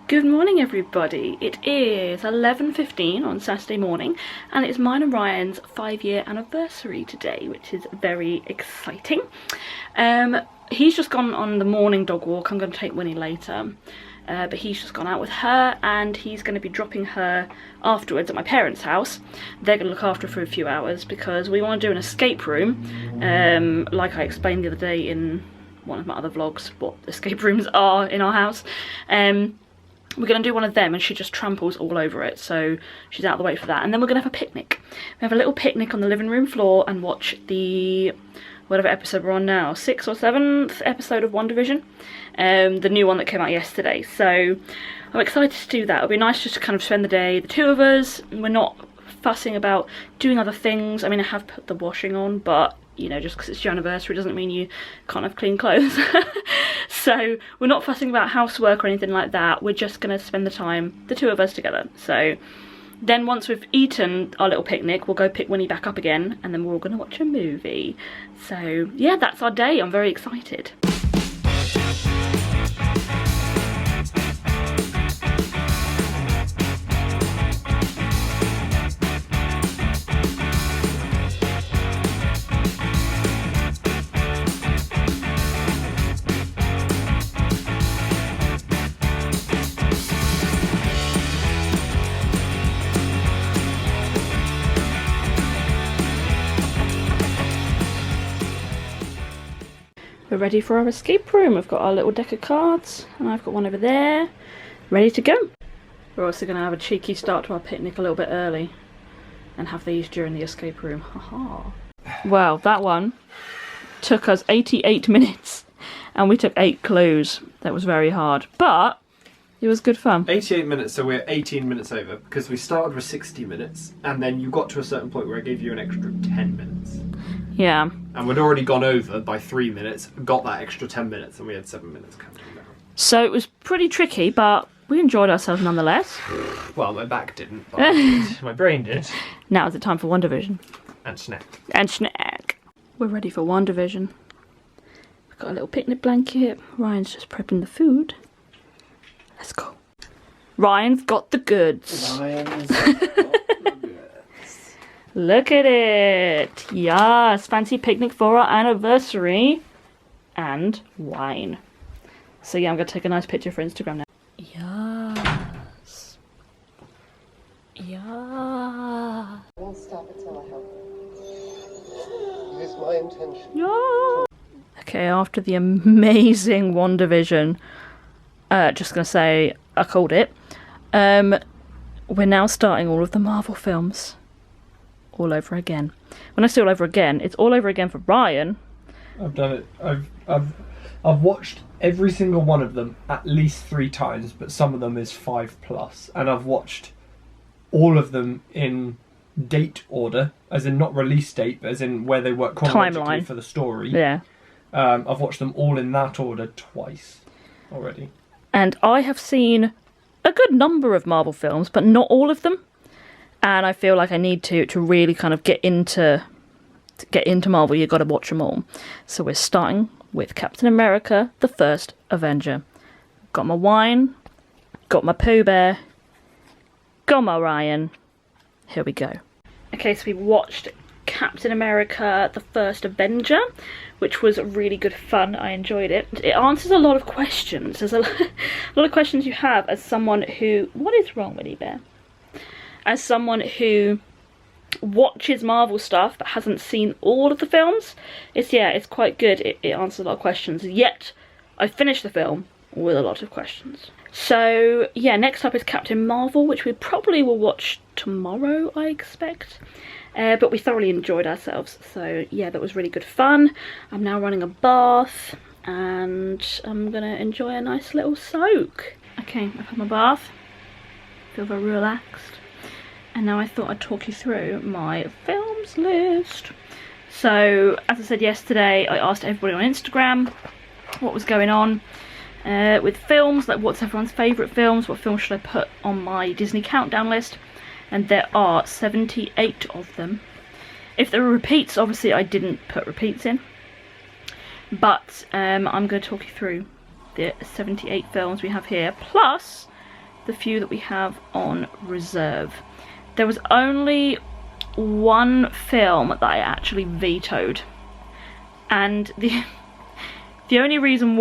Good morning everybody, it is 11:15 on Saturday morning and it's mine and Ryan's 5-year anniversary today, which is very exciting. He's just gone on the morning dog walk. I'm going to take Winnie later, but he's just gone out with her and he's going to be dropping her afterwards at my parents' house. They're going to look after her for a few hours because we want to do an escape room, like I explained the other day in one of my other vlogs what escape rooms are in our house. We're going to do one of them and she just tramples all over it, so she's out of the way for that. And then we're going to have a picnic. We have a little picnic on the living room floor and watch the, whatever episode we're on now, 6th or 7th episode of WandaVision, the new one that came out yesterday. So I'm excited to do that. It'll be nice just to kind of spend the day, the two of us. We're not fussing about doing other things. I mean, I have put the washing on, but you know, just because it's your anniversary doesn't mean you can't have clean clothes. So we're not fussing about housework or anything like that. We're just going to spend the time, the two of us, together. So then once we've eaten our little picnic, we'll go pick Winnie back up again and then we're all going to watch a movie. So yeah, that's our day. I'm very excited. We're ready for our escape room. We've got our little deck of cards and I've got one over there, ready to go. We're also going to have a cheeky start to our picnic a little bit early and have these during the escape room. Haha. Well, that one took us 88 minutes and we took 8 clues. That was very hard, but it was good fun. 88 minutes, so we're 18 minutes over because we started with 60 minutes and then you got to a certain point where I gave you an extra 10 minutes. Yeah. And we'd already gone over by 3 minutes, got that extra 10 minutes, and we had 7 minutes counting down. So it was pretty tricky, but we enjoyed ourselves nonetheless. Well, my back didn't, but my brain did. Now is it time for WandaVision. And snack. And snack. We're ready for WandaVision. We've got a little picnic blanket. Ryan's just prepping the food. Let's go. Ryan's got the goods. Ryan's got the goods. Look at it. Yes, fancy picnic for our anniversary. And wine. So yeah, I'm going to take a nice picture for Instagram now. Yes. Yeah. I won't stop until I help you. It is my intention. Yeah. Okay, after the amazing WandaVision, just going to say I called it. We're now starting all of the Marvel films. All over again. When I say all over again, it's all over again for Ryan. I've done it. I've watched every single one of them at least 3 times, but some of them is 5+. And I've watched all of them in date order, as in not release date, but as in where they work chronologically for the story. Yeah. I've watched them all in that order twice already. And I have seen a good number of Marvel films, but not all of them. And I feel like I need to really kind of get into Marvel. You've got to watch them all. So we're starting with Captain America, the First Avenger. Got my wine, got my Pooh Bear, got my Ryan. Here we go. Okay, so we watched Captain America, the First Avenger, which was really good fun. I enjoyed it. It answers a lot of questions. There's a lot of questions you have as someone who... What is wrong with you, Bear? As someone who watches Marvel stuff but hasn't seen all of the films, it's quite good. It answers a lot of questions. Yet, I finished the film with a lot of questions. So, yeah, next up is Captain Marvel, which we probably will watch tomorrow, I expect. But we thoroughly enjoyed ourselves. So, yeah, that was really good fun. I'm now running a bath and I'm going to enjoy a nice little soak. Okay, I've had my bath. Feel very relaxed. And now I thought I'd talk you through my films list. So, as I said yesterday, I asked everybody on Instagram what was going on with films, like what's everyone's favourite films, what films should I put on my Disney countdown list, and there are 78 of them. If there are repeats, obviously I didn't put repeats in, but I'm going to talk you through the 78 films we have here, plus the few that we have on reserve. There was only one film that I actually vetoed, and the only reason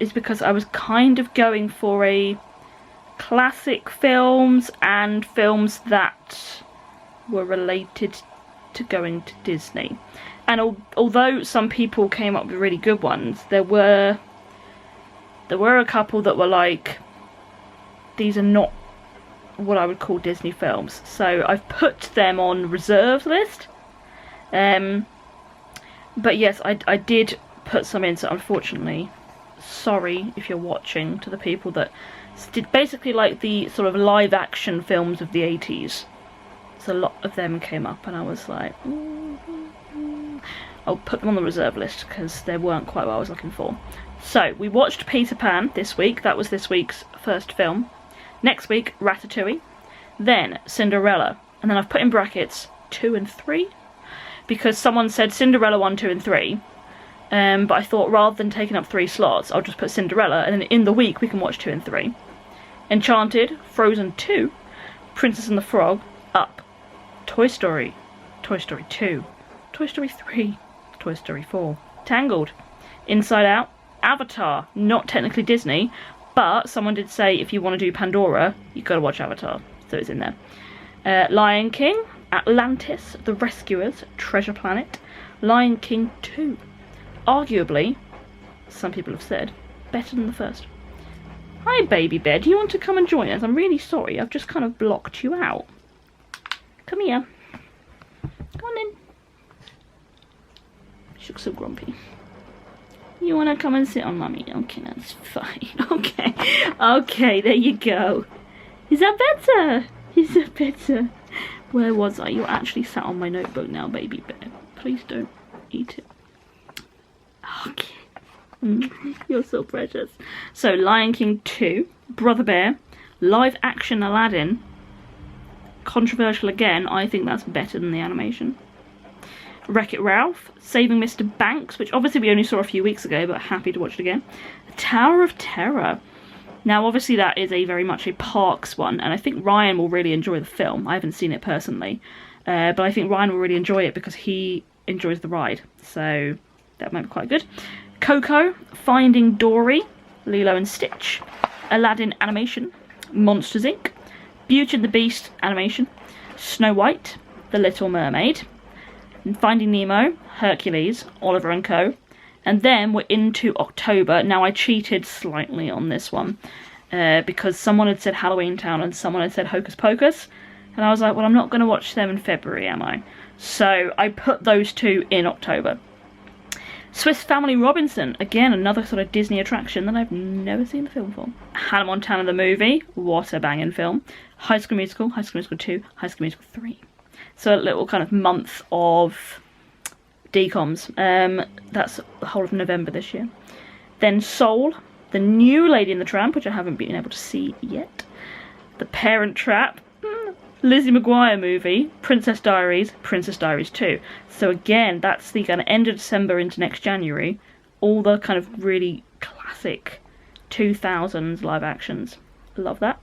is because I was kind of going for a classic films and films that were related to going to Disney. And although some people came up with really good ones, there were a couple that were like, these are not what I would call Disney films. So I've put them on reserve list. But yes, I did put some in, so unfortunately, sorry if you're watching, to the people that did basically like the sort of live action films of the 80s. So a lot of them came up and I was like, I'll put them on the reserve list because they weren't quite what I was looking for. So we watched Peter Pan this week. That was this week's first film. Next week, Ratatouille. Then Cinderella. And then I've put in brackets 2 and 3 because someone said Cinderella 1, 2 and 3. But I thought rather than taking up 3 slots, I'll just put Cinderella, and then in the week we can watch 2 and 3. Enchanted, Frozen 2, Princess and the Frog, Up, Toy Story, Toy Story 2, Toy Story 3, Toy Story 4, Tangled, Inside Out, Avatar, not technically Disney, but someone did say if you want to do Pandora, you've got to watch Avatar, so it's in there. Lion King, Atlantis, The Rescuers, Treasure Planet, Lion King 2. Arguably, some people have said, better than the first. Hi Baby Bear, do you want to come and join us? I'm really sorry, I've just kind of blocked you out. Come here. Come on in. She looks so grumpy. You want to come and sit on Mummy? Okay, that's fine. Okay. Okay, there you go. Is that better? Is that better? Where was I? You're actually sat on my notebook now, Baby Bear. Please don't eat it. Okay. You're so precious. So, Lion King 2, Brother Bear, live action Aladdin. Controversial again, I think that's better than the animation. Wreck-It Ralph, Saving Mr. Banks, which obviously we only saw a few weeks ago, but happy to watch it again. The Tower of Terror. Now, obviously that is very much a Parks one, and I think Ryan will really enjoy the film. I haven't seen it personally, but I think Ryan will really enjoy it because he enjoys the ride, so that might be quite good. Coco, Finding Dory, Lilo and Stitch, Aladdin animation, Monsters Inc., Beauty and the Beast animation, Snow White, The Little Mermaid, Finding Nemo, Hercules, Oliver and Co. And then we're into October. Now I cheated slightly on this one because someone had said Halloween Town and someone had said Hocus Pocus. And I was like, well, I'm not going to watch them in February, am I? So I put those 2 in October. Swiss Family Robinson, again, another sort of Disney attraction that I've never seen the film for. Hannah Montana the movie, what a banging film. High School Musical, High School Musical 2, High School Musical 3. So a little kind of month of DCOMs. That's the whole of November this year. Then Soul, The New Lady and the Tramp, which I haven't been able to see yet. The Parent Trap, Lizzie McGuire movie, Princess Diaries 2. So again, that's the kind of end of December into next January. All the kind of really classic 2000s live actions. Love that.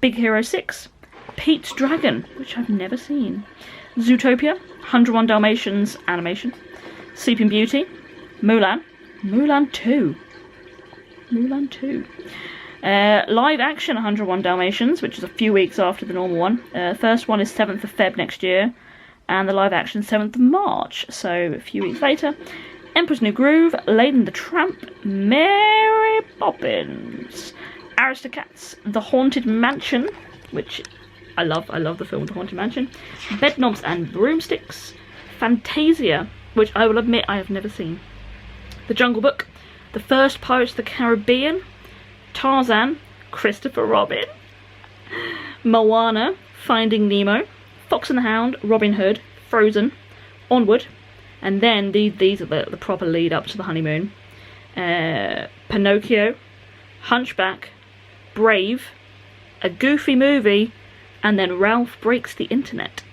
Big Hero 6, Pete's Dragon, which I've never seen. Zootopia, 101 Dalmatians animation. Sleeping Beauty, Mulan, Mulan 2. Live action 101 Dalmatians, which is a few weeks after the normal one. First one is 7th of Feb next year, and the live action 7th of March, so a few weeks later. Emperor's New Groove, Lady and the Tramp, Mary Poppins, Aristocats, The Haunted Mansion, which I love the film The Haunted Mansion, Bedknobs and Broomsticks, Fantasia, which I will admit I have never seen, The Jungle Book, The First Pirates of the Caribbean, Tarzan, Christopher Robin, Moana, Finding Nemo, Fox and the Hound, Robin Hood, Frozen, Onward, and then these are the proper lead up to the honeymoon. Pinocchio, Hunchback, Brave, A Goofy Movie, and then Ralph Breaks the Internet.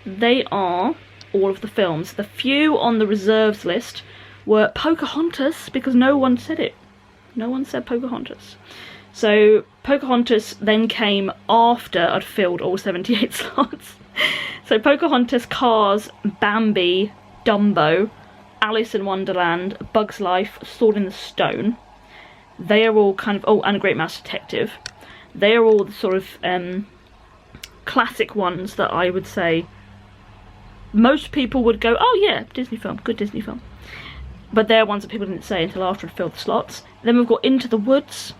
They are all of the films. The few on the reserves list were Pocahontas, because no one said it. No one said Pocahontas. So Pocahontas then came after I'd filled all 78 slots. So Pocahontas, Cars, Bambi, Dumbo, Alice in Wonderland, Bug's Life, Sword in the Stone. They are all kind of, oh, and A Great Mouse Detective. They are all the sort of classic ones that I would say most people would go, oh yeah, Disney film, good Disney film. But they're ones that people didn't say until after I'd filled the slots. Then we've got Into the Woods.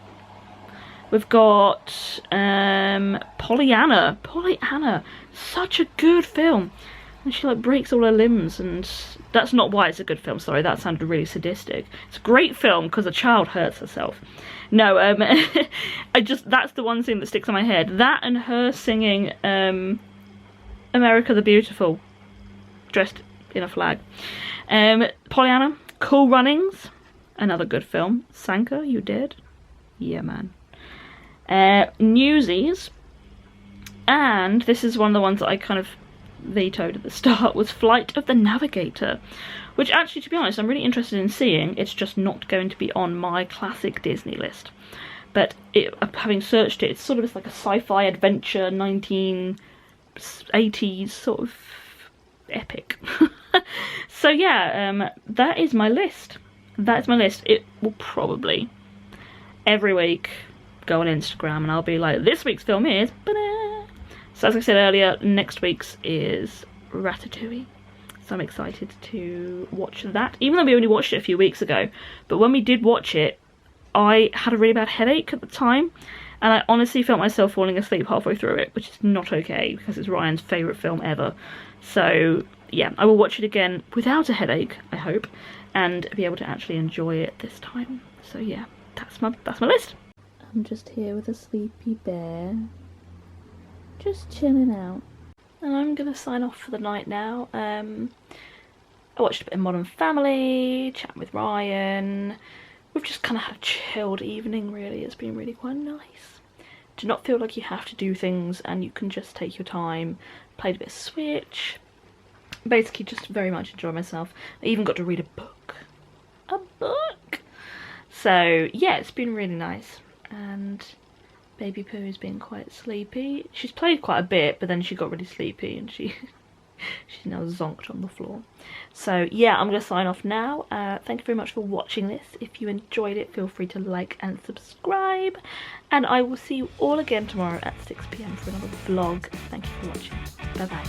We've got Pollyanna. Pollyanna, such a good film. And she like breaks all her limbs, and that's not why it's a good film, sorry, that sounded really sadistic. It's a great film because a child hurts herself. No, that's the one scene that sticks in my head. That and her singing America the Beautiful, dressed in a flag. Pollyanna, Cool Runnings, another good film. Sanka, You Dead? Yeah, man. Newsies, and this is one of the ones that I kind of vetoed at the start, was Flight of the Navigator, which actually, to be honest, I'm really interested in seeing. It's just not going to be on my classic Disney list. But having searched it, it's sort of like a sci-fi adventure 1980s sort of epic. So yeah, that is my list. That's my list. It will probably every week go on Instagram and I'll be like, this week's film is ba-da. So as I said earlier, next week's is Ratatouille. So I'm excited to watch that, even though we only watched it a few weeks ago. But when we did watch it, I had a really bad headache at the time, and I honestly felt myself falling asleep halfway through it, which is not okay because it's Ryan's favourite film ever. So yeah, I will watch it again without a headache, I hope, and be able to actually enjoy it this time. So yeah, that's my list. I'm just here with a sleepy bear, just chilling out. And I'm gonna sign off for the night now. I watched a bit of Modern Family, chatting with Ryan. We've just kind of had a chilled evening, really. It's been really quite nice. Do not feel like you have to do things, and you can just take your time. Played a bit of Switch. Basically just very much enjoy myself. I even got to read a book. A book! So yeah, it's been really nice. And Baby Pooh has been quite sleepy. She's played quite a bit, but then she got really sleepy and she's now zonked on the floor. So yeah, I'm going to sign off now. Thank you very much for watching this. If you enjoyed it, feel free to like and subscribe. And I will see you all again tomorrow at 6 PM for another vlog. Thank you for watching. Bye bye.